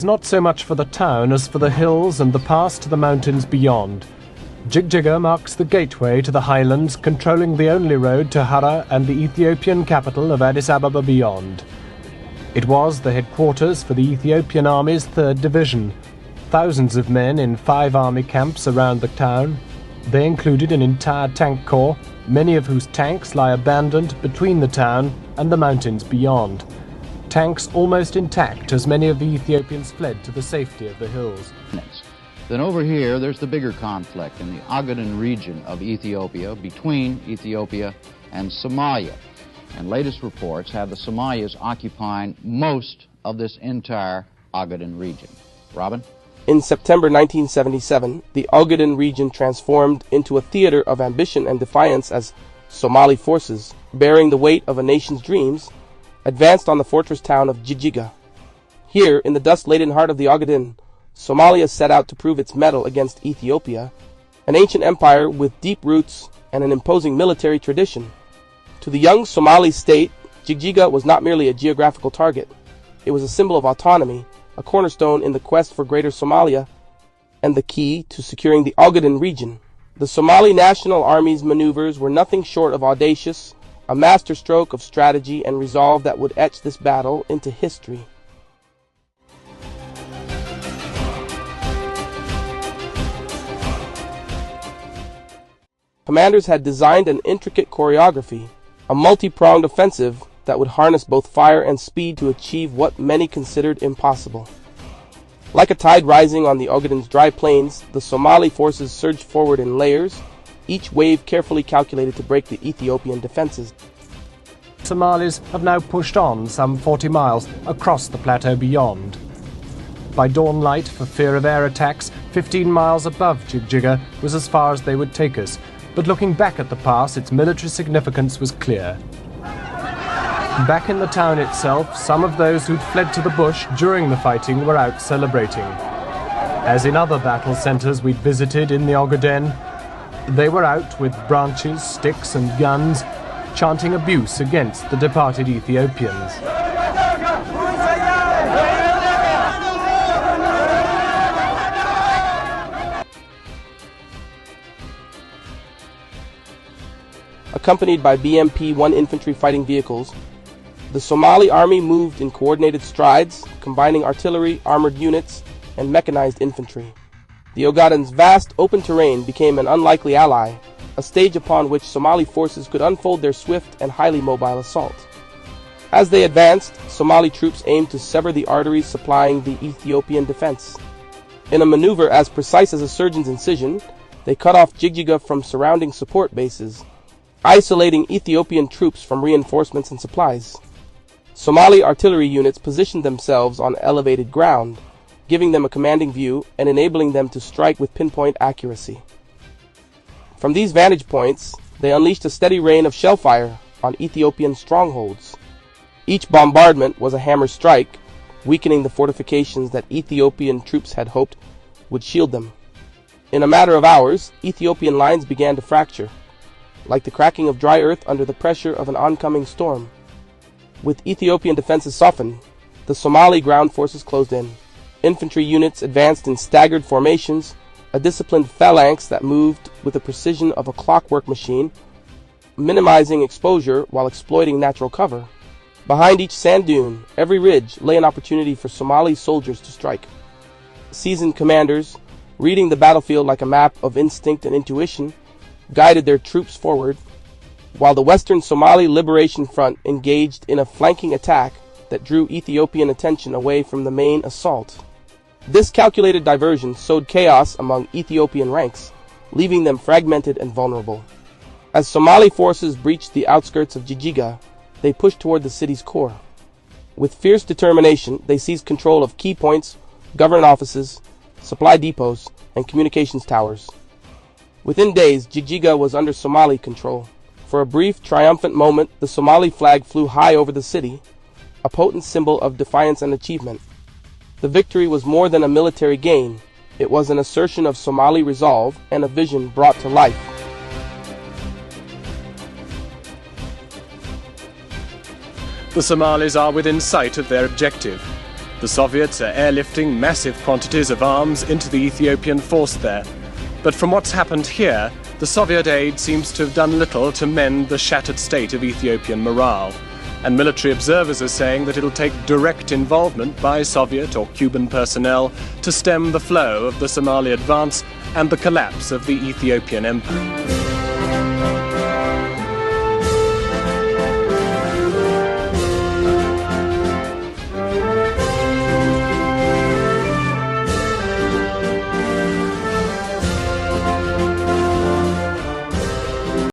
Not so much for the town as for the hills and the pass to the mountains beyond. Jigjiga marks the gateway to the highlands, controlling the only road to Hara and the Ethiopian capital of Addis Ababa beyond. It was the headquarters for the Ethiopian Army's 3rd Division. Thousands of men in 5 army camps around the town. They included an entire tank corps, many of whose tanks lie abandoned between the town and the mountains beyond. Tanks almost intact, as many of the Ethiopians fled to the safety of the hills. Then over here, there's the bigger conflict in the Ogaden region of Ethiopia, between Ethiopia and Somalia. And latest reports have the Somalians occupying most of this entire Ogaden region. Robin? In September 1977, the Ogaden region transformed into a theater of ambition and defiance as Somali forces, bearing the weight of a nation's dreams, advanced on the fortress town of Jigjiga. Here, in the dust-laden heart of the Ogaden, Somalia set out to prove its mettle against Ethiopia, an ancient empire with deep roots and an imposing military tradition. To the young Somali state, Jigjiga was not merely a geographical target. It was a symbol of autonomy, a cornerstone in the quest for Greater Somalia, and the key to securing the Ogaden region. The Somali National Army's maneuvers were nothing short of audacious, a masterstroke of strategy and resolve that would etch this battle into history. Commanders had designed an intricate choreography, a multi-pronged offensive that would harness both fire and speed to achieve what many considered impossible. Like a tide rising on the Ogaden's dry plains, the Somali forces surged forward in layers, each wave carefully calculated to break the Ethiopian defenses. Somalis have now pushed on some 40 miles across the plateau beyond. By dawn light, for fear of air attacks, 15 miles above Jigjiga was as far as they would take us, but looking back at the pass, its military significance was clear. Back in the town itself, some of those who'd fled to the bush during the fighting were out celebrating. As in other battle centers we'd visited in the Ogaden, they were out with branches, sticks and guns, chanting abuse against the departed Ethiopians. Accompanied by BMP-1 infantry fighting vehicles, the Somali Army moved in coordinated strides, combining artillery, armored units, and mechanized infantry. The Ogaden's vast open terrain became an unlikely ally, a stage upon which Somali forces could unfold their swift and highly mobile assault. As they advanced, Somali troops aimed to sever the arteries supplying the Ethiopian defense. In a maneuver as precise as a surgeon's incision, they cut off Jigjiga from surrounding support bases, isolating Ethiopian troops from reinforcements and supplies. Somali artillery units positioned themselves on elevated ground, giving them a commanding view and enabling them to strike with pinpoint accuracy. From these vantage points, they unleashed a steady rain of shellfire on Ethiopian strongholds. Each bombardment was a hammer strike, weakening the fortifications that Ethiopian troops had hoped would shield them. In a matter of hours, Ethiopian lines began to fracture, like the cracking of dry earth under the pressure of an oncoming storm. With Ethiopian defenses softened, the Somali ground forces closed in. Infantry units advanced in staggered formations, a disciplined phalanx that moved with the precision of a clockwork machine, minimizing exposure while exploiting natural cover. Behind each sand dune, every ridge, lay an opportunity for Somali soldiers to strike. Seasoned commanders, reading the battlefield like a map of instinct and intuition, guided their troops forward, while the Western Somali Liberation Front engaged in a flanking attack that drew Ethiopian attention away from the main assault. This calculated diversion sowed chaos among Ethiopian ranks, leaving them fragmented and vulnerable. As Somali forces breached the outskirts of Jigjiga, they pushed toward the city's core. With fierce determination, they seized control of key points, government offices, supply depots, and communications towers. Within days, Jigjiga was under Somali control. For a brief, triumphant moment, the Somali flag flew high over the city, a potent symbol of defiance and achievement. The victory was more than a military gain. It was an assertion of Somali resolve and a vision brought to life. The Somalis are within sight of their objective. The Soviets are airlifting massive quantities of arms into the Ethiopian force there. But from what's happened here, the Soviet aid seems to have done little to mend the shattered state of Ethiopian morale. And military observers are saying that it'll take direct involvement by Soviet or Cuban personnel to stem the flow of the Somali advance and the collapse of the Ethiopian empire.